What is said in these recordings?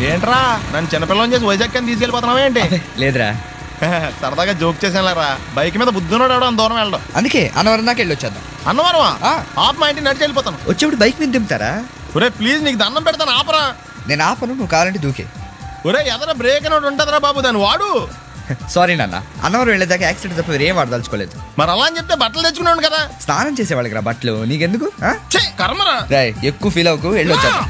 ఏంట్రా నన్ను చిన్నపిల్లని చేసి వైజాగ్ అని తీసుకెళ్ళిపోతున్నావా ఏంటి? లేదురా, సరదాగా జోక్ చేసానులేరా. బైక్ మీద బుద్ధున్నాడు అంత దూరం వెళ్ళడం. అందుకే అన్నవరం దాకా వెళ్ళి వచ్చేద్దాం. అన్నవరమా? ఆప్ మా ఇంటికి నడిచి వెళ్ళిపోతాను. వచ్చేప్పుడు బైక్ మీద దింపుతారా? ఒరే ప్లీజ్ నీకు దండం పెడతాను ఆపరా. నేను ఆపను, నువ్వు కావాలంటే దూకే. ఒరే ఎదర బ్రేక్ అని ఉంటుందిరా బాబు, దాన్ని వాడు. సారీ నాన్న, అన్నవరం వెళ్ళేదాకా యాక్సిడెంట్ తప్ప వేరేం వాడదలుచుకోలేదు. మరి అలా అని చెప్తే బట్టలు తెచ్చుకున్నాను కదా. స్నానం చేసేవాళ్ళకి రా బట్టలు, నీకెందుకు? కర్మరా. రాయ్ ఎక్కువ ఫీల్ అవ్వకు, వెళ్ళి వచ్చేద్దాం.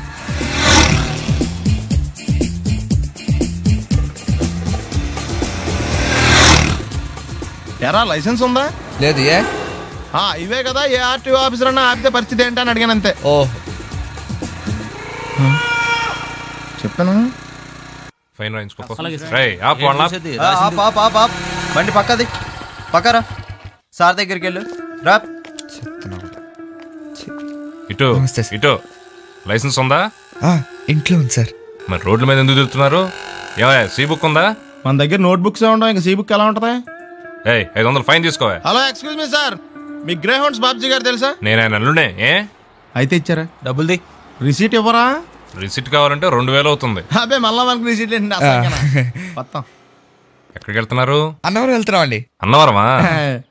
ఎరా లైసెన్స్ ఉందా? లేదు. ఏ ఇవే కదా, ఏ ఆర్టీఓ ఆఫీసర్ అన్నా ఆపితే పరిస్థితి ఏంటని అడిగాను అంతే. ఓ చెప్తాను. బండి పక్కది, పక్కరా. సార్ దగ్గరికి వెళ్ళు రా. ఇటు ఇటు. లైసెన్స్ ఉందా? ఇంట్లో ఉంది సార్. మరి రోడ్ల మీద ఎందుకు తిరుగుతున్నారు? ఏమయ్యా సీ బుక్ ఉందా? మన దగ్గర నోట్ బుక్స్ ఉండవు, ఇంకా సీ బుక్ ఎలా ఉంటది? 500 ఫైన్ తీసుకోవా. హలో ఎక్స్క్యూజ్ మీ సార్, మీ గ్రే హౌండ్స్ బాబ్జీ గారు తెలుసా? నేను ఆయన అల్లుడే. అయితే ఇచ్చారా? డబ్బుల్ది. రిసీట్ ఇవ్వరా? రిసిట్ కావాలంటే 2000 అవుతుంది. అబ్బే మళ్ళా మనకు రిసీట్ ఎక్కడికి వెళ్తున్నారు? అన్నవరం వెళ్తున్నాం అండి. అన్నవరమా?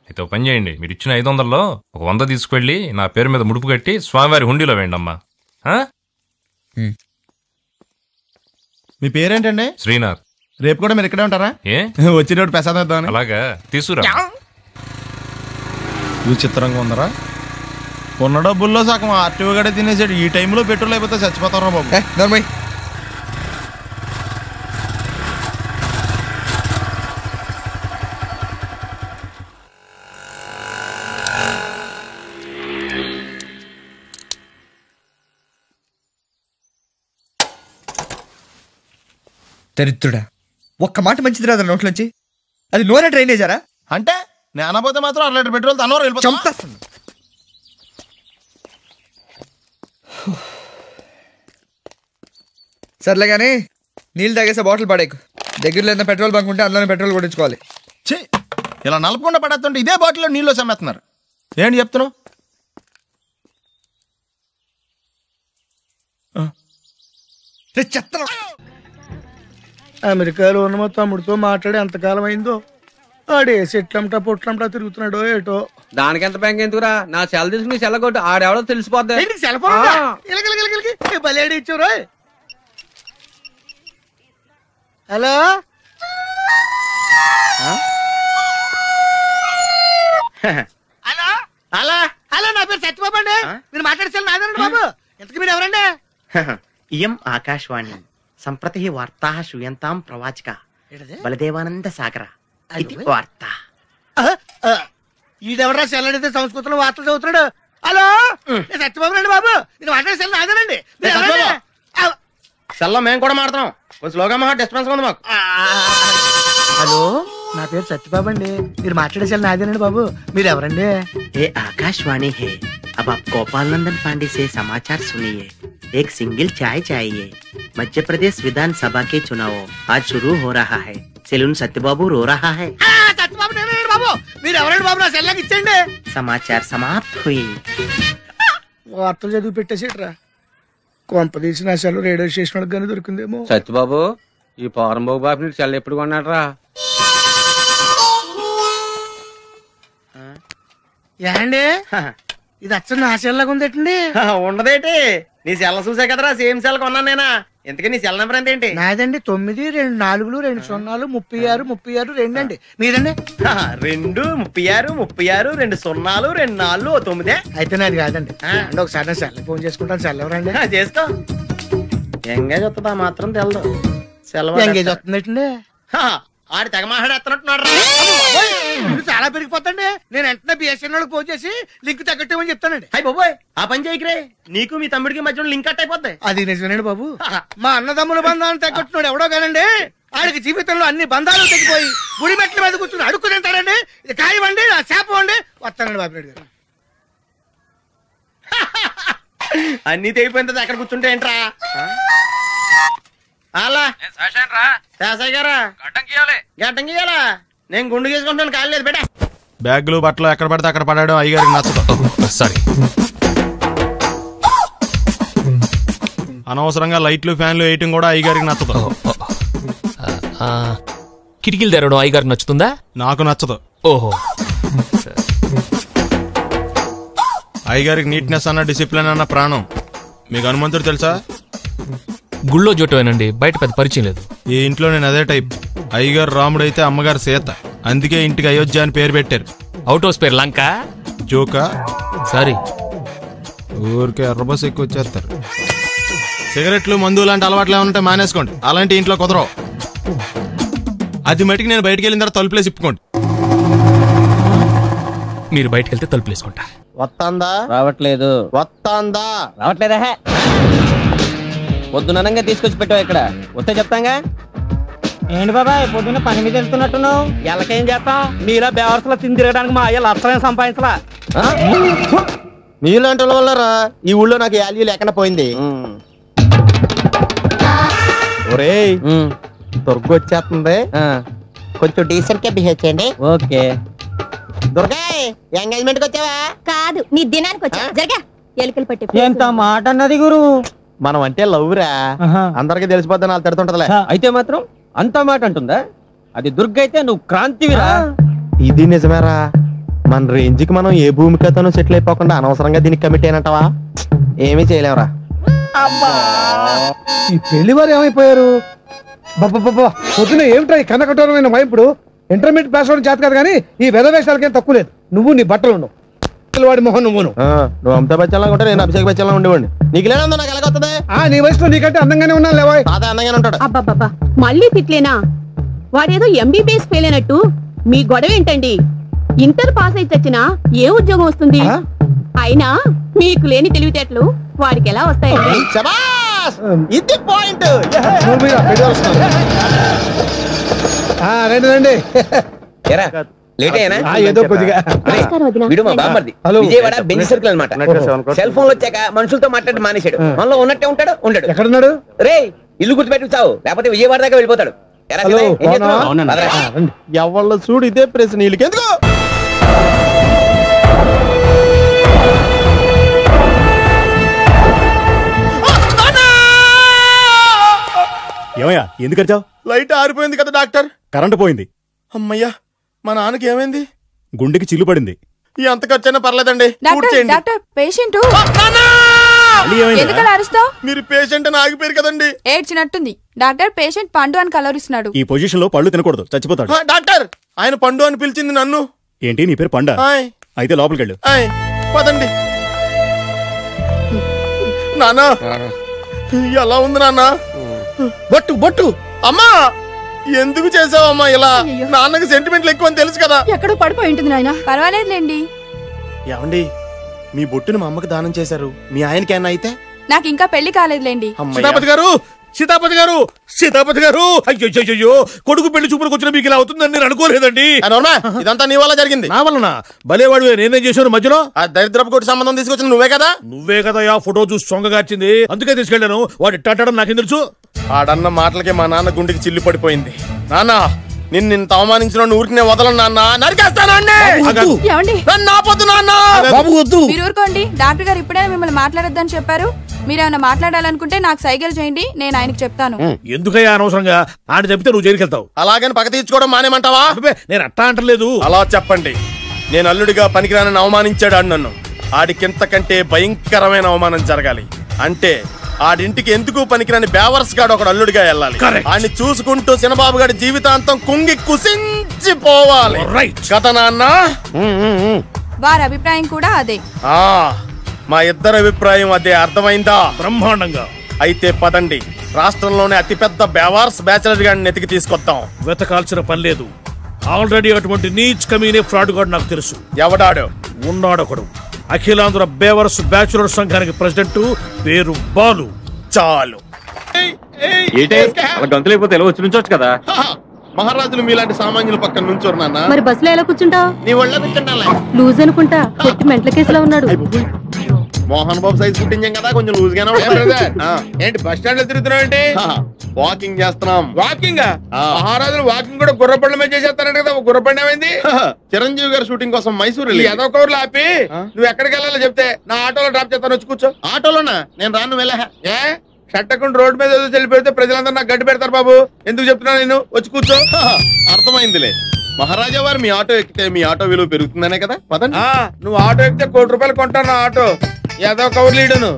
అయితే ఒక పని చేయండి, మీరు ఇచ్చిన 500లో ఒక 100 తీసుకువెళ్ళి నా పేరు మీద ముడుపు కట్టి స్వామివారి హుండీలో వేయండి అమ్మా. మీ పేరేంటండి? శ్రీనాథ్. రేపు కూడా మీరు ఇక్కడే ఉంటారా? వచ్చినప్పుడు ప్రసాదం ఇద్దామని. అలాగా తీసుకురా. విచిత్రంగా ఉందరా, ఉన్న డబ్బుల్లో సగం ఆర్టీఓ గడే తినేసాడు. ఈ టైంలో పెట్రోల్ అయిపోతే చచ్చిపోతారా బాబు. దరిద్రుడా, ఒక్క మాట మంచిది రాదా నోట్లోంచి? అది నోరే డ్రైనేజారా? అంటే నేను అనబోతే మాత్రం 1 లీటర్ పెట్రోల్ తనవారు వెళ్ళిపోతా. సర్లే కానీ నీళ్ళు తాగేసే బాటిల్ పడేకు. దగ్గరలో ఏదైనా పెట్రోల్ బంక్ ఉంటే అందులోనే పెట్రోల్ కొట్టించుకోవాలి. ఇలా నలపకుండా పడేస్తుంటే ఇదే బాటిల్లో నీళ్ళు సమ్మేస్తున్నారు. ఏంటి చెప్తున్నావు? అమెరికాలో ఉన్న మా తమ్ముడితో మాట్లాడి ఎంతకాలం అయిందో. ఆడేసి ఎట్లంటా పొట్లంటా తిరుగుతున్నాడో ఏటో. దానికి ఎంత బ్యాంక్ ఎందుకురా, నా సెల్ తీసుకుని సెల్లగొట్టు ఆడెవడో తెలిసిపోద్ది. ఇచ్చారు. హలో హలో హలో హలో, నా పేరు సత్యబాబు అండి. మీరు మాట్లాడేసారు నాదేనండి బాబు. ఎంతకు మీరు ఎవరండి? ఇయం ఆకాశవాణి సంప్రతి వార్తా శ్రూయంతాం ప్రవాచక బలదేవానంద సాగర వార్త. ఈడెవరా సెల్ అడిగితే సంస్కృతంలో వార్తలు చదువుతున్నాడు. హలో సత్యబాబు రండి బాబు, మీరు మాట్లాడే సెల్ నాదేనండి. సెల్లో మేము కూడా మాట్లాడుతున్నాం, కొంచెం స్లోగా మా డిస్టర్బెన్స్ ఉంది మాకు. హలో నా పేరు సత్యబాబు అండి, మీరు మాట్లాడే సెల్ నాదేనండి బాబు. మీరు ఎవరండి? ये आकाशवाणी है, अब आप गोपाल नंदन पांडे से समाचार सुनिए. एक सिंगल चाय चाहिए. मध्य प्रदेश विधानसभा के चुनाव आज शुरू हो रहा है. सेलून सत्यबाबू रो रहा है. సత్యబాబు నేనండి బాబు. మీరు ఎవరండి బాబు? నా సెల్లాకి ఇచ్చండి. समाचार समाप्त हुई. వార్తలు చదివి పెట్టేసేట్రా. కొంప తీసి నా సెల్ రేడియో స్టేషన్ వాళ్ళకి కానీ దొరికిందేమో. సత్యబాబు, ఈ పౌరంబాబు బాబు నీకు సెల్ ఎప్పుడు కొన్నాడు రా? ఏండి ఇది అచ్చ నా సెల్లాగా ఉందేటండి? ఉండదేటి, నీ సెల్ చూసా కదరా సేమ్ సెల్ కొన్నాను నేనా. ఇంతకీ నీ సెల్ నెంబర్ ఎంతేంటి? నాదండి 9 2 4 2 0 36 36 2 అండి. మీదండి? 2 36 36 2 0 2 4 9. అయితే నాది కాదండి. అంటే ఒకసారి నా సెల్ ఫోన్ చేసుకుంటాను. సెల్ ఎవరండి? చేసుకో. ఎంగేజ్ వస్తుందా మాత్రం తెలదు. సెలవు ఎంగేజ్ వస్తుందండి. ఆడి తెగ మాట్లాడేస్తున్నట్టున్నాడు. చాలా పెరిగిపోతండి. నేను వెంటనే బిఎస్ఎన్ఎల్ ఫోన్ చేసి లింక్ తగ్గట్టమని చెప్తానండి. అయ్యి బాబోయ్, ఆ పని చేయకరే. నీకు మీ తమ్ముడికి మధ్యలో లింక్ కట్ అయిపోద్ది. అది నిజమేనండి బాబు. మా అన్నదమ్ముల బంధాలను తగ్గట్టున్నాడు ఎవడో కానండి. ఆడికి జీవితంలో అన్ని బంధాలు తెగిపోయి గుడి మెట్ల మీద కూర్చుని అడుక్కు తింటాడండి. ఇది కాయవండి, ఆ శాపం అండి. వస్తానండి బాబునాయుడు గారు. అన్ని తెగిపోయింది, అక్కడ కూర్చుంటే ఏంట్రా? అలా శాసయ్య గారా గడ్డం గీయాలా? నేను గుండు గీసుకుంటాను, కాలేదు బేటా. బ్యాగులు బట్టలు ఎక్కడ పడితే అక్కడ పడడం అయ్యగారికి నచ్చదు. సారీ. అనవసరంగా లైట్లు ఫ్యాన్లు వేయటం కూడా అయ్యగారికి నచ్చదు. కిటికీలు తెరవడం అయ్యగారికి నచ్చుతుందా? నాకు నచ్చదు. ఓహో. అయ్యగారికి నీట్నెస్ అన్న డిసిప్లిన్ అన్న ప్రాణం. మీకు హనుమంతుడు తెలుసా? గుళ్ళో జోటమేనండి, బయట పెద్ద పరిచయం లేదు. ఈ ఇంట్లో నేను అదే టైప్. అయ్యగారు రాముడు అయితే అమ్మగారు సీత. అందుకే ఇంటికి అయోధ్య అని పేరు పెట్టారు. అవుట్ హౌస్ పేరు లంక. జోకా? సారీ, ఊరికే ఎర్రబస్ ఎక్కువ వచ్చేస్తారు. సిగరెట్లు మందు లాంటి అలవాట్లు ఏమంటే మానేసుకోండి. అలాంటి ఇంట్లో కుదరవు. అది మటుకు నేను బయటికి వెళ్ళిన తర్వాత తలుపులేసి ఇప్పుకోండి. మీరు బయటకు వెళ్తే తలుపులు వేసుకుంటా. వస్తాందా? రావట్లేదు. వస్తాందా? రావట్లేదా? పొద్దునంగా తీసుకొచ్చి పెట్టావు ఇక్కడ. వస్తే చెప్తాంగా. ఏంటి బాబాయ్ పొద్దున్న పని మీద వెళ్తున్నట్టున్నావు? ఎలాకేం చేస్తాం? మీలా బేవర్సలో తిని తిరగడానికి మా అయ్య లక్షణం సంపాదించలా. మీలాంటి వల్లరా ఈ ఊళ్ళో నాకు వాల్యూ లేకుండా పోయింది. ఒరేయ్, దుర్గ వచ్చేస్తుంది, కొంచెం డీసెంట్ గా బిహేవ్ చేయండి. ఓకే. దుర్గా, ఎంగేజ్మెంట్ కి వచ్చావా? కాదు, నీ దినానికి వచ్చా. జరగా ఎలుకలు పట్టి. ఎంత మాట అన్నది గురు. మనం అంటే లవ్ రా, అందరికి తెలిసిపోద్దని వాళ్ళు తిడుతుంటదిలే. అయితే మాత్రం అంత మాట అంటుందా? అది దుర్గ అయితే నువ్వు క్రాంతివిరా. ఇది నిజమేరా. మన రేంజ్ కి మనం ఏ భూమికతోనూ సెటిల్ అయిపోకుండా అనవసరంగా దీనికి కమిట్ అయినట్టవా? ఏమీ చేయలేవురా. ఈ పెళ్లి వారు ఏమైపోయారు? బాబా పొద్దున ఏమిటా ఈ కన్నకఠోరమైన వైపుడు? ఇంటర్మీడియట్ పాస్ అవడం చేత కాదు కానీ ఈ వెధవేషాలకేం తక్కువ లేదు. నువ్వు నీ బట్టలు ఉండవు, వాడి మొహం నువ్వును. నువ్వు అమితాబ్ బచ్చన్ లాగా ఉంటే నేను అభిషేక్ బచ్చన్ లాగా ఉండేవాడిని. నీకు లేనందో నాకు ఎలాగొస్తుంది? నీ వయసులో నీకంటే అందంగానే ఉన్నాను లేవా? తాత అందంగానే ఉంటాడు. అబ్బాబ్బా మళ్ళీ తిట్లేనా? వాడేదో ఎంబీబీఎస్ ఫెయిల్ అయినట్టు మీ గొడవ ఏంటండి? ఇంటర్ పాస్ అయితే వచ్చినా ఏ ఉద్యోగం వస్తుంది? అయినా మీకు లేని తెలివితేటలు వాడికి ఎలా వస్తాయండి? ఇది పాయింట్. రండి రండి. ఏదో కొద్దిగా విజయవాడ బెంజ్ సర్కిల్ అనమాట. సెల్ ఫోన్ వచ్చాక మనుషులతో మాట్లాడి మానేశాడు. మనలో ఉన్నట్టే ఉంటాడు. ఉండడు. ఎక్కడున్నాడు? రే, ఇల్లు గుర్తుపెట్టి చావు, లేకపోతే విజయవాడ దాకా వెళ్ళిపోతాడు. ఎవళ్ళ చూడు ఇదే ప్రశ్న. వీళ్ళకెందుకు? ఏమయ్యా, ఎందుకు వచ్చావు? లైట్ ఆరిపోయింది కదా డాక్టర్. కరెంటు పోయింది. అమ్మయ్యా, మా నాన్నకి ఏమైంది? గుండెకి చిల్లు పడింది. ఎంత ఖర్చైనా పర్లేదండి. పేషెంట్ మీరు పేషెంట్ అని ఆగిపోయారు కదండి. ఏడ్చినట్టుంది. డాక్టర్ పేషెంట్ పండు అని కలవరిస్తున్నాడు. ఈ పొజిషన్ లో పళ్ళు తినకూడదు, చచ్చిపోతాడు. డాక్టర్, ఆయన పండు అని పిలిచింది నన్ను. ఏంటి, నీ పేరు పండా? అయితే లోపలికి వెళ్ళు. పదండి. నాన్న ఎలా ఉంది నాన్న? బొట్టు బొట్టు. అమ్మా, ఎందుకు చేసావమ్మా ఇలా? నాన్నకి సెంటిమెంట్లు ఎక్కువ అని తెలుసు కదా. ఎక్కడో పడిపోయి ఉంటుంది నాయన. పర్వాలేదులేండి. ఏమండి, మీ బొట్టుని మా అమ్మకి దానం చేశారు. మీ ఆయనకి ఏమన్నా అయితే? నాకు ఇంకా పెళ్లి కాలేదులేండి. సీతాపతి గారు, సీతాపతి గారు, సీతాపతి గారు, అయ్యో, కొడుకు పెళ్లి చూపులకు వచ్చిన మీకు ఇలా అవుతుందని నేను అనుకోలేదండి. ఇదంతా నీ వల్ల జరిగింది. నా వలన? భలేవాడు, నేనేం చేశాను మధ్యలో? ఆ దరిద్రపు కొట్టి సంబంధం తీసుకొచ్చిన నువ్వే కదా. నువ్వే కదా ఆ ఫోటో చూసి సొంగగార్చింది. అందుకే తీసుకెళ్లాను. వాడు ఇట్టాడడం నాకేం తెలుసు? ఆడన్న మాటలకే మా నాన్న గుండెకి చిల్లు పడిపోయింది. నాన్న, నిన్ను అవమానించిన ఊరికి నేను వదలను నాన్న. నరికేస్తానండి. మీరు ఊరుకోండి. డాక్టర్ గారు ఇప్పుడే మిమ్మల్ని మాట్లాడొద్దని చెప్పారు. మీరేమైనా మాట్లాడాలనుకుంటే నాకు సైగలు చేయండి, నేను ఆయనకి చెప్తాను. ఎందుకయ్యా అనవసరంగా? ఆయన చెప్తే నువ్వు జైలుకెళ్తావు. అలాగని పక్క తీర్చుకోవడం మానేమంటావా? నేను అట్టా అంటలేదు. అలా చెప్పండి. నేను అల్లుడిగా పనికిరానని అవమానించాడు ఆడు నన్ను. ఆడికింతకంటే భయంకరమైన అవమానం జరగాలి. అంటే ఆడింటికి ఎందుకు పనికిరాని బేవర్స్ గాడు ఒకడు అల్లుడిగా వెళ్ళాలి. ఆడిని చూసుకుంటూ చిన్నబాబు గారి జీవితాంతం కుంగి కుసించిపోవాలి కదా నాన్న? వారి అభిప్రాయం కూడా అదే. మా ఇద్దరి అభిప్రాయం అదే. అర్థమైందా? బ్రహ్మాండంగా. అయితే పదండి, రాష్ట్రంలోనే అతిపెద్ద బేవార్స్ బ్యాచిలర్ గాడిని ఎతికి తీసుకొద్దాం. వెతకాల్సిన పని లేదు. ఆల్రెడీ అటువంటి నీచ్ కమీనే ఫ్రాడ్ గాడు నాకు తెలుసు. ఎవడాడు? ఉన్నాడొకడు. అఖిలాంధ్ర బేవర్స్ బ్యాచులర్ సంఘానికి ప్రెసిడెంట్, పేరు బాలు. చాలు. గంతులైపోతే ఎలా వచ్చి నుంచోచ్చు కదా. మహారాజులు మీలాంటి సామాన్యుల పక్కన నుంచోరు నాన్న. మరి బస్సులో ఎలా కూర్చుంటావు? నీ ఒళ్ళ కూర్చుంటా. లూజ్ అనుకుంటా. కొట్టి మెంటల కేసులో ఉన్నాడు. మోహన్ బాబు సైజ్ కుట్టించాం కదా, కొంచెం లూజ్ గానే ఉంటుంది. ఏంటి బస్ స్టాండ్ లో తిరుగుతున్నావు? ఏంటి వాకింగ్ చేస్తున్నాం. వాకింగ్? మహారాజులు వాకింగ్ కూడా గుర్రపండ్ల మీద చేసేస్తారంట కదా. గుర్రపండి ఏమైంది? చిరంజీవి గారి షూటింగ్ కోసం మైసూరు ఏదో కౌరులు ఆపి నువ్వు ఎక్కడికి వెళ్ళాలో చెప్తే నా ఆటోలో డ్రాప్ చేస్తాను. వచ్చి కూర్చో. ఆటోలోనా? నేను రాను. వెళ్ళా. ఏ షట్టకుండా రోడ్డు మీద వెళ్ళిపోతే ప్రజలందరూ నాకు గడ్డి పెడతారు బాబు. ఎందుకు చెప్తున్నా నేను? వచ్చి కూర్చో. అర్థమైందిలే మహారాజా వారు, మీ ఆటో ఎక్కితే మీ ఆటో విలువ పెరుగుతుందనే కదా. పదండి. నువ్వు ఆటో ఎక్కితే ₹1,00,00,000 కొంటాను నా ఆటో. ఏదో కవర్ లీడును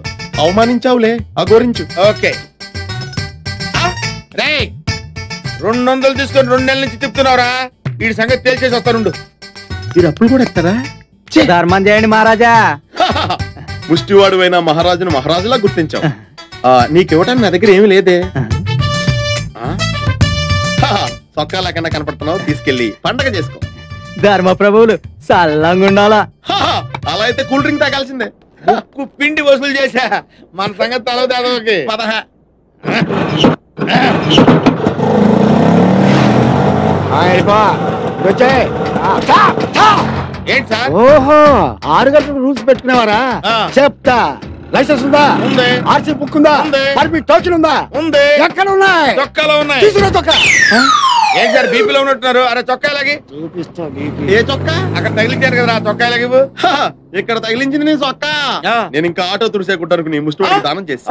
అవమానించావులే, అగోరించు. ఓకే రే 200 తీసుకొని 2 నెలల నుంచి తిప్పుతున్నావురా. వీడి సంగతి తేల్చేసి వస్తానుండు. మీరు అప్పుడు కూడా ఎత్తారా? ధర్మం చేయండి మహారాజా. ముష్టివాడు అయినా మహారాజును మహారాజులా గుర్తించావు. నీకివ్వటానికి నా దగ్గర ఏమి లేదే. చొక్కా లేకుండా కనపడుతున్నావు, తీసుకెళ్లి పండగ చేసుకో. ధర్మ ప్రభువులు చల్లంగా ఉండాలా. అలా అయితే కూల్ డ్రింక్ తాగాల్సిందే. ముక్కు పిండి వసూలు చేశా. మన సంగతి తలదాదోకి ఏంటి సార్? ఓహో 6 గంటలకు రూల్స్ పెట్టుకునేవారా? చెప్తా. లైసెన్స్ ఉందా? ఉంది. ఆర్సీ బుక్ ఉందా? పర్మిట్ టోకెన్ ఉందా? ఉంది. ఎక్కడ ఉన్నాయి? చొక్కాలో ఉన్నాయి. తీసుకురా చొక్కా. ఏంటి సార్ బీపీలో ఉన్నట్టున్నారు? అరే చొక్కా లాగి. చూపిస్తా. ఏ చొక్కా? అక్కడ తగిలించారు కదా చొక్కా లాగి. ఇక్కడ తగిలించింది నీ చొక్కా. నేను ఇంకా ఆటో తుడిసేకుంటాను నీ ముష్టివాడికి దానం చేస్తా.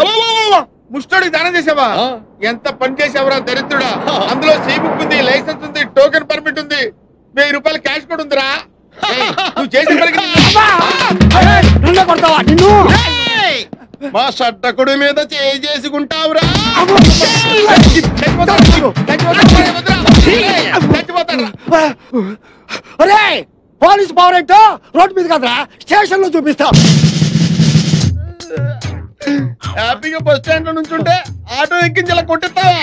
ముష్టోడికి దానం చేసావా? ఎంత పని చేసావురా దరిద్రుడా. అందులో సీ బుక్ ఉంది, లైసెన్స్ ఉంది, టోకెన్ పర్మిట్ ఉంది, ₹1000 క్యాష్ కూడా ఉందిరా. నువ్వు చేసిన పనికి కొడతావా నిన్ను? మా షట్టకుడి మీద చేసుకుంటావురా. అరే పోలీస్ పవర్ ఏంటో రోడ్డు మీద కదరా స్టేషన్ లో చూపిస్తా. హ్యాపీగా బస్ స్టాండ్ లో నుంచుంటే ఆటో ఎక్కించేలా కొట్టిస్తావా?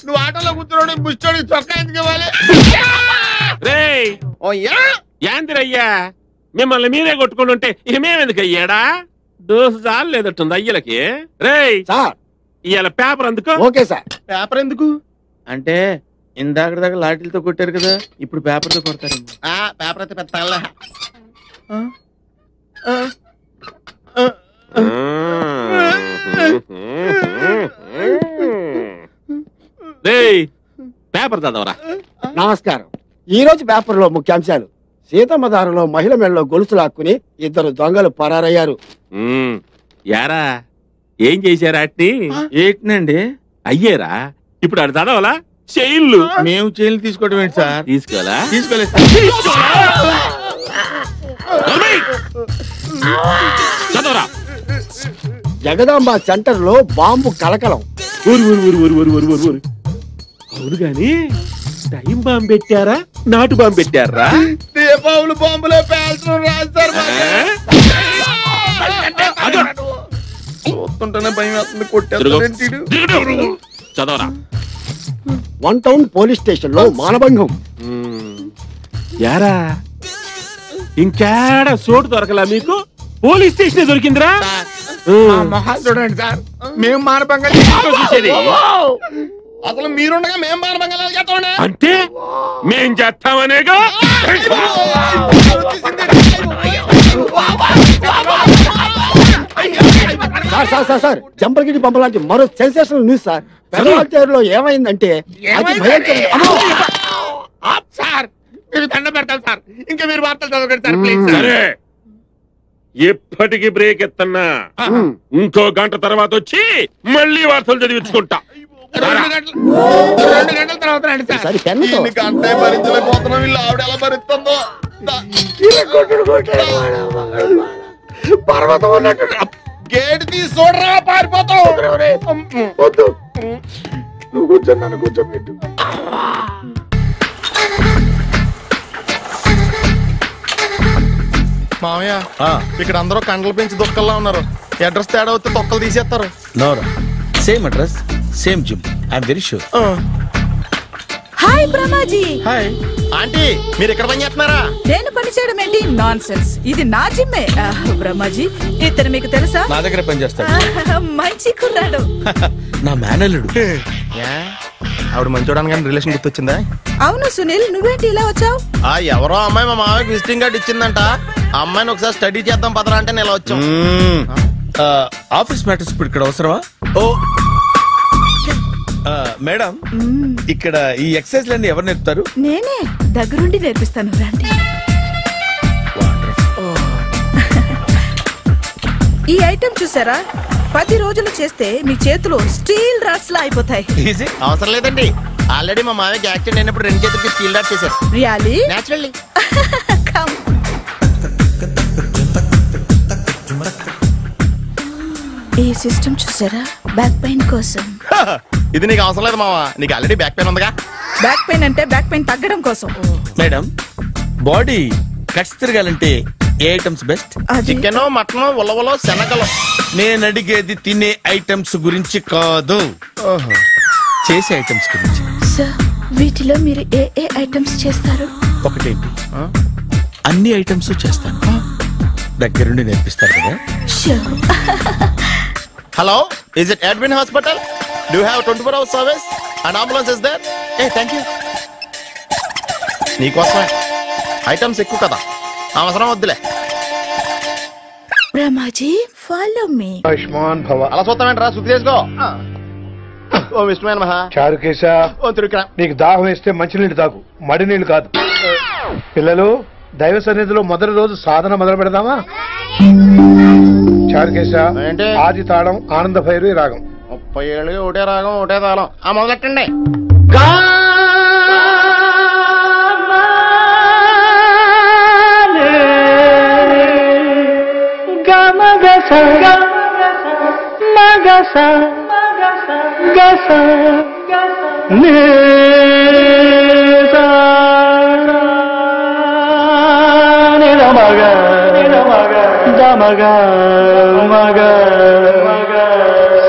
నువ్వు ఆటోలో కూర్చున్నాడు ముష్టోడి చొక్కా ఎందుకు ఇవ్వాలి? యాందిరయ్యా మిమ్మల్ని మీరే కొట్టుకుని ఉంటే ఇక మేమెందుకు అయ్యాడా? దోసు చాలు లేదట్టుంది అయ్యలకి. రేయ్ సార్ ఇవాళ పేపర్ అందుకు. Okay sir. పేపర్ ఎందుకు అంటే ఇందాక దాకా లాఠీలతో కొట్టారు కదా, ఇప్పుడు పేపర్తో కొడతారు. పేపర్ అయితే పెద్ద రేయ్ పేపర్ చదవరా. నమస్కారం. ఈ రోజు పేపర్ లో ముఖ్యాంశాలు: సీతమ్మ దారిలో మహిళ మెడలో గొలుసు లాక్కుని 2 దొంగలు పరారయ్యారు. యారా ఏం చేశారా? అట్ని ఏంటండి అయ్యేరా. ఇప్పుడు అది చదవాలా? చైన్లు. మేము చైన్లు తీసుకోవడం ఏంటి సార్? తీసుకోవాలా? తీసుకోలేదు. చదవరా. జగదాంబ సెంటర్ లో బాంబు కలకలం. అవును గాని టైం బాంబు పెట్టారా నాటు బాంబు పెట్టారా? దీపావళి బాంబులో పేల్చడం రాస్తారు. చూస్తుంటేనే భయం వేస్తుంది. కొట్టేస్తాడు. చదవరా. 1 టౌన్ పోలీస్ స్టేషన్ లో మానభంగం. యారా ఇంకేడ చోటు దొరకలా మీకు? పోలీస్ స్టేషన్ దొరికిందిరా. మొహాలు చూడండి సార్, మేము మానభంగా చూసేది. అసలు మీరుండగా మేము మానభంగాలు చేస్తామండి. అంటే మేం చేస్తామనేగా. సార్ జంపర్గిడి పంప లాంటి మరో సెన్సేషనల్ న్యూస్ సార్. పెదవాళ్ళలో ఏమైందంటే సార్ మీరు దండ పెడతారు సార్. ఇంకా మీరు వార్తలు చదవకండి సార్ ప్లీజ్. సరే ఎప్పటికి బ్రేక్ ఎత్తన్నా. ఇంకో గంట తర్వాత వచ్చి మళ్ళీ వార్తలు చదివించుకుంటా. 2 గంటల తర్వాత రండి సార్. గంటే భరించలేకపోతున్నాం. వీళ్ళు ఆవిడ ఎలా భరిస్తుందో. పర్వతం ఉన్నట్టు గేట్ తీసి చూడరా, పారిపోతావు. వద్దు నువ్వు కూర్చొని నన్ను కూర్చోబెట్టు. మామయ్య ఇక్కడ అందరూ కండలు పెంచి దుక్కల్లా ఉన్నారు. అడ్రస్ తేడా వస్తే తొక్కలు తీసేస్తారు. Same address same gym. I'm very sure. Hi Brahmaji. Hi aunty, మీరు ఇక్కడ పని చేస్తున్నారా? నేను పని చేయడం ఏంటి? Non sense. ఇది నా జిమ్మే. బ్రహ్మాజీ ఇతను మీకు తెలుసా? నా దగ్గర పని చేస్తాడు. మంచి కుర్రాడు. నా మేనల్లుడు. ఆవిడ మంచోడానికి రిలేషన్ గుర్తొచ్చిందా? అవును సునీల్, నువ్వేంటి ఇలా వచ్చావు? ఎవరో అమ్మాయి మా మామయ్యకి విజిటింగ్ కార్డు ఇచ్చిందంట. ఆ అమ్మాయిని ఒకసారి స్టడీ చేద్దాం పదరా అంటే నేను ఇలా వచ్చాం. ఆఫీస్ మ్యాటర్స్ ఇప్పుడు ఇక్కడ అవసరమా? ఓ మేడం, ఇక్కడ ఈ ఎక్సర్సైజ్ లన్నీ ఎవరు నేర్పుతారు? నేనే దగ్గరుండి నేర్పిస్తాను రండి. ఈ ఐటెం చూసారా, 10 రోజులు చేస్తే మీ చేతులు స్టీల్ రాట్స్ లా అయిపోతాయి. అవసరం లేదండి, ఆల్రెడీ మా మామయ్యకి యాక్సిడెంట్ అయినప్పుడు 2 చేతులకి స్టీల్ డాట్ చేశారు. రియల్లీ? నేచురల్లీ. ఈ సిస్టమ్ చూసారా, బ్యాక్ పెయిన్ కోసం. ఇది నీకు అవసరం లేదు మావా, నీకు ఆల్రెడీ బ్యాక్ పెయిన్ ఉందిగా. బ్యాక్ పెయిన్ అంటే బ్యాక్ పెయిన్ తగ్గడం కోసం. మేడం, బాడీ కట్స్ తిరగాలంటే ఏ ఐటమ్స్ బెస్ట్? చికెన్, మటన్, ఉలవలో, శనగలు. నేను అడిగేది తినే ఐటమ్స్ గురించి కాదు, చేసే ఐటమ్స్ గురించి. సార్, వీటిలో మీరు ఏ ఏ ఐటమ్స్ చేస్తారు? ఒకటేంటి, అన్ని ఐటమ్స్ చేస్తాను. దగ్గరుండి నేర్పిస్తారు కదా. Hello, is it Edwin Hospital? Do you have 24 hours service? An ambulance is there? Hey, thank you. నీకోసమే. ఐటమ్స్ ఎక్కువ కదా, అవసరం వద్దులే. Brahmaji, follow me. ఆయుష్మాన్ భవ. అలా చూస్తామేంట్రా, శుద్ధి చేసుకో. ఓ విష్ణుమైన మహా. చారుకేశా, ఓ తిరుక్రా. నీకు దాహం వేస్తే మంచినీళ్ళు తాగు, మడి నీళ్ళు కాదు. పిల్లలు, దైవ సన్నిధిలో మొదటి రోజు సాధన మొదలు పెడదామా? చారుకేశా, ఆది తాళం ఆనంద భైరవి రాగం. 30 ఏళ్ళుగా ఒకటే రాగం ఒకటే తాళం. మొదలెట్టండి.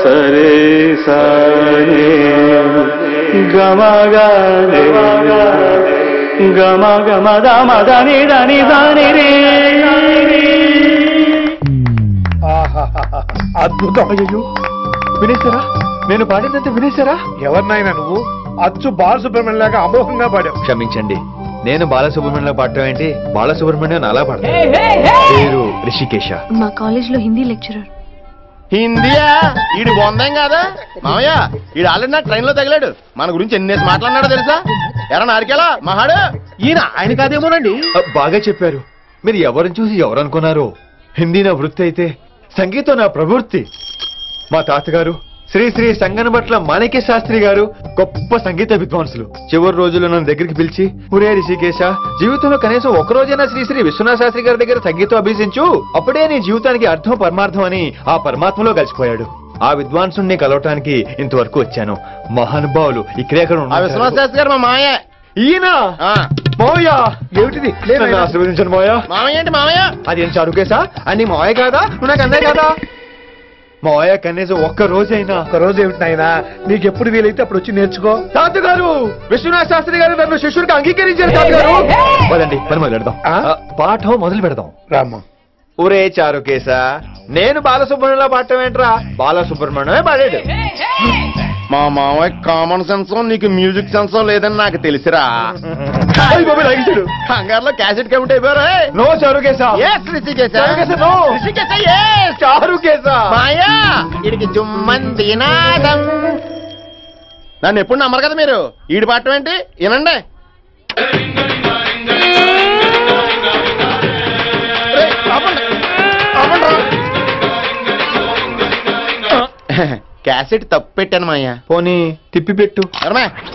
సరే సరే గమగా గమ గమ దమ దని దని దని రే. అద్భుతం. అయ్యో, వినేశారా? నేను పాడినంత వినేశారా? ఎవరినైనా నువ్వు అచ్చు బాలసుబ్రహ్మణ్యం లాగా అమోఘంగా పాడావు. క్షమించండి, నేను బాలసుబ్రహ్మణ్యంలో పాడటం ఏంటి, బాలసుబ్రహ్మణ్యం అలా పాడతాను. పేరు రిషికేశ. మా కాలేజ్ లో హిందీ లెక్చరర్. హిందీయా? ఈడు బొందేం కాదా మామయ్య? ఈడు ఆల్రెడీ నా ట్రైన్ లో తగిలాడు. మన గురించి ఎన్నేసి మాట్లాడినాడో తెలుసా? ఎరా నారికేలా మహాడు, ఈయన ఆయన కాదేమోనండి. బాగా చెప్పారు. మీరు ఎవరిని చూసి ఎవరు అనుకున్నారు? హిందీ నా వృత్తి అయితే సంగీతం నా ప్రవృత్తి. మా తాతగారు శ్రీ శ్రీ సంగనబట్ల మాణిక్య శాస్త్రి గారు గొప్ప సంగీత విద్వాంసులు. చివరి రోజుల్లో నన్ను దగ్గరికి పిలిచి, ఒరే రిషికేశ, జీవితంలో కనీసం ఒక రోజైనా శ్రీ శ్రీ విశ్వనాథ శాస్త్రి గారి దగ్గర సంగీతం అభ్యసించు, అప్పుడే నీ జీవితానికి అర్థం పరమార్థం అని ఆ పరమాత్మలో కలిసిపోయాడు. ఆ విద్వాంసుని కలవటానికి ఇంతవరకు వచ్చాను. మహానుభావులు ఇక్కడే విశ్వనాథ శాస్త్రి గారు మా మాయ. ఈయన మావయ్య, ఏమిటిది? ఆశీర్వదించండి మావయ్య. మామయ్య ఏంటి మామయ్య? అదేం చారుకేశా, అని మావయ్య కాదా? నువ్వు నాకు అన్నయ్య కాదా? మావయ్య కనీసం ఒక్క రోజైనా. ఒక రోజు ఏమిటి నాయనా, నీకు ఎప్పుడు వీలైతే అప్పుడు వచ్చి నేర్చుకో. తాతగారు, విశ్వనాథ శాస్త్రి గారు నన్ను శిష్యుడికి అంగీకరించారు. తాతగారు పదండి, పని మొదలు పెడదాం. పాఠం మొదలు పెడదాం. రామ్మా. ఒరే చారుకేశ, నేను బాలసుబ్రహ్మణ్యంలో పాడటం ఏంట్రా, బాలసుబ్రహ్మణ్యమే పాడాడు. మా మామయ్య కామన్ సెన్స్, నీకు మ్యూజిక్ సెన్స్ లేదని నాకు తెలిసిరా. కంగారులో క్యాసెట్ కమిట్ అయిపోయారా? నో చారుకేశా. మాయా, వీడికి జుమ్మంది నాదం. నన్ను ఎప్పుడు నమ్మరు కదా మీరు. ఈడి పాడటం ఏంటి, వినండి. క్యాసెట్ తప్పు పెట్టాను మాయ్యా. పోనీ తిప్పి పెట్టు.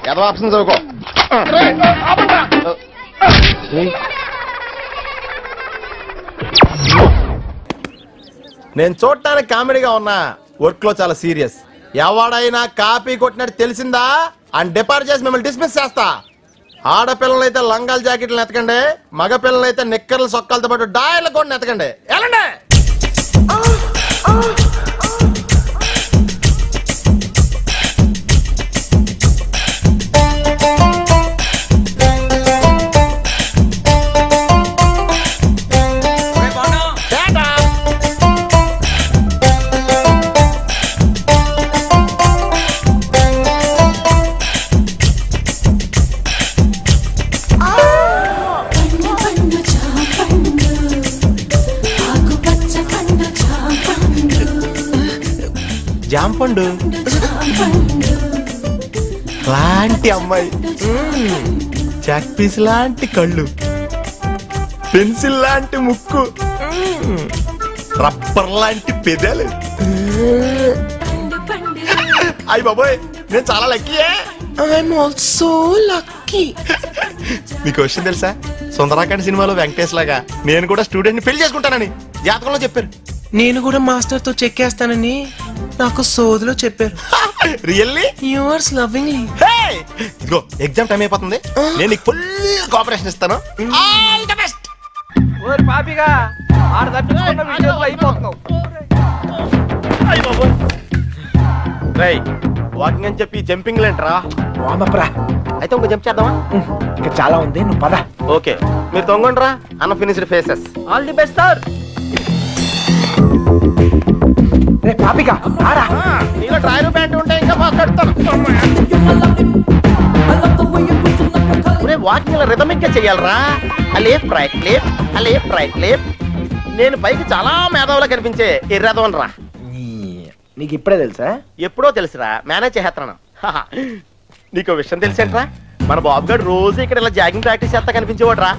ఏదో ఆప్షన్ చదువుకో. నేను చూడటానికి కామెడీగా ఉన్నా, వర్క్ లో చాలా సీరియస్. ఎవడైనా కాపీ కొట్టినట్టు తెలిసిందా అని డిపార్ట్ చేసి మిమ్మల్ని డిస్మిస్ చేస్తా. ఆడపిల్లలైతే లంగాల జాకెట్లు ఎతకండి, మగ పిల్లలైతే నిక్కర్ల సొక్కాలతో పాటు డాయర్లు కూడా ఎతకండి. ఎలాండి? జాంపండు లాంటి అమ్మాయి, చాక్ పీస్ లాంటి కళ్ళు, పెన్సిల్ లాంటి ముక్కు, రబ్బర్ లాంటి పెదాలు. అయ్య బాబోయ్ నేను చాలా లక్కీయే. I'm also lucky. మీకు విషయం తెలుసా, సుందరాకాండ్ సినిమాలో వెంకటేష్ లాగా నేను కూడా స్టూడెంట్ ని పెళ్లి చేసుకుంటానని జాతకంలో చెప్పారు. నేను కూడా మాస్టర్ తో చెక్కేస్తానని నాకు సోదిలో చెప్పారు. Really యూఆర్స్ lovingly. ఇదిగో ఎగ్జామ్ టైం అయిపోతుంది, నేను నీకు ఫుల్ కోఆపరేషన్ ఇస్తాను. All the best. ఓరి పాపిగా ఆడ తప్పించుకున్న విషయంలో అయిపోతున్నావు. రై వాకింగ్ అని చెప్పి జంపింగ్ లేంట్రా. వామప్రా అయితే ఇంకో జంప్ చేద్దామా? ఇంకా చాలా ఉంది, నువ్వు పద. ఓకే మీరు తొంగండ్రా. Unfinished faces. All the best sir. రే పాపిగా ఆరా. నీలో ట్రైల్ ప్యాంట్ ఉంటే ఇంకా మాట్లాడతాను. వాకింగ్ ఇలా రిథమిక్ గా చెయ్యాలరా. Left right left, left right left. నేను పైకి చాలా మేధావులా కనిపించే ఎర్రదవన్ రా. నీకు ఇప్పుడే తెలుసా? ఎప్పుడో తెలుసురా, మేనేజ్ చేస్తున్నాను. నీకు విషయం తెలిసేంట్రా, మన బాబు గారు రోజు ఇక్కడ ఇలా జాగింగ్ ప్రాక్టీస్ చేస్తా కనిపించేవాడు రా.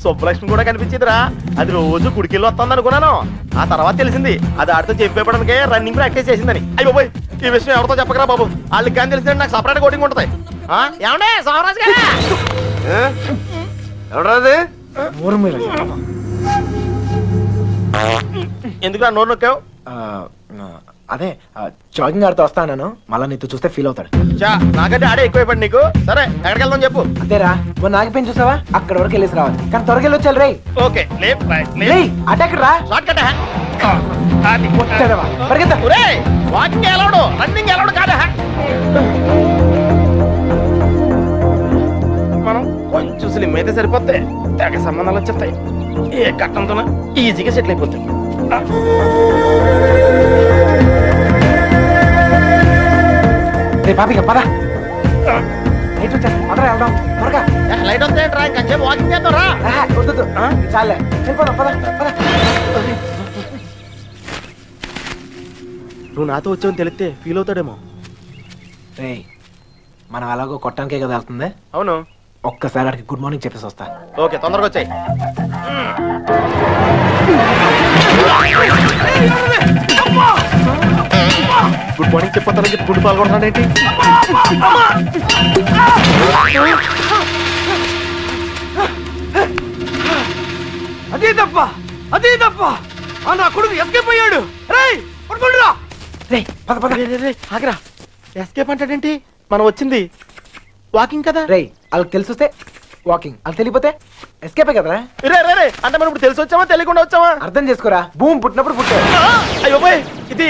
సుబ్బలక్ష్మి కూడా కనిపించేదిరా. అది రోజు గుడికెళ్ళి వస్తుంది అనుకున్నాను. ఆ తర్వాత తెలిసింది అది ఆడితో చెప్పేపడానికి రన్నింగ్ ప్రాక్టీస్ చేసిందని. అయ్యో పోయి ఈ విషయం ఎవరితో చెప్పకరా బాబు, వాళ్ళకి కానీ తెలిసిందంటే నాకు సపరేట్ కోటింగ్ ఉంటుంది. ఏమండే సోమరాజు గారు? ఎవరాది? ఎందుకు నోరు నొక్కావు? అదే జాగింగ్ ఆడుతూ వస్తాను, మళ్ళా నీతో చూస్తే ఫీల్ అవుతాడు. నాకంటే ఆడే ఎక్కువైపోయి నీకు. సరే ఎక్కడికి వెళ్దాం చెప్పు. అంతేరా, మొన్న ఆగిపోయి చూసావా, అక్కడ వరకు వెళ్ళేసి రావాలి. కానీ త్వరగా వచ్చారు రే. ఓకే లేఫ్ట్ రైట్ అటాక్ రా. Short cut. పరిగెత్తా. వాకింగ్ ఎలవడు, రన్నింగ్ ఎలవడు కాదా. మనం కొంచెం స్లిమ్ అయితే సరిపోతే తెగ సంబంధాలు వచ్చేస్తాయి. ఏ కట్టంతో ఈజీగా సెటిల్ అయిపోతాయి. పాపిగా పద. లైట్ వచ్చేస్తా, పదరా వెళ్దాం త్వరగా. లైట్ వస్తే ఇంకొంచెం వాకింగ్ చేద్దాం రా. చాలే వెళ్ళిపోదాం పద పద. నువ్వు నాతో వచ్చావని తెలిస్తే ఫీల్ అవుతాడేమో. రే మనం అలాగో కొట్టడానికే కదా వెళ్తుంది. అవును. ఒక్కసారి అడిగి గుడ్ మార్నింగ్ చెప్పేసి వస్తా. ఓకే తొందరగా వచ్చాయి. గుడ్ మార్నింగ్ చెప్పొద్దని చెప్పి గుడ్ పాల్గొంటున్నాడు ఏంటి? అదే తప్ప అదే తప్ప. నా కొడుకు ఎస్కేప్ అయ్యాడు. ఆగరా, ఎస్కేప్ అంటాడేంటి? మనం వచ్చింది వాకింగ్ కదా. రే వాళ్ళకి తెలిసి వస్తే వాకింగ్, వాళ్ళకి తెలియపోతే ఎస్కేపే కదరా. రే అంటే మనం ఇప్పుడు తెలిసి వచ్చామా తెలియకుండా వచ్చామా? అర్థం చేసుకోరా, భూమి పుట్టినప్పుడు పుట్టాడు. అయ్యో ఇది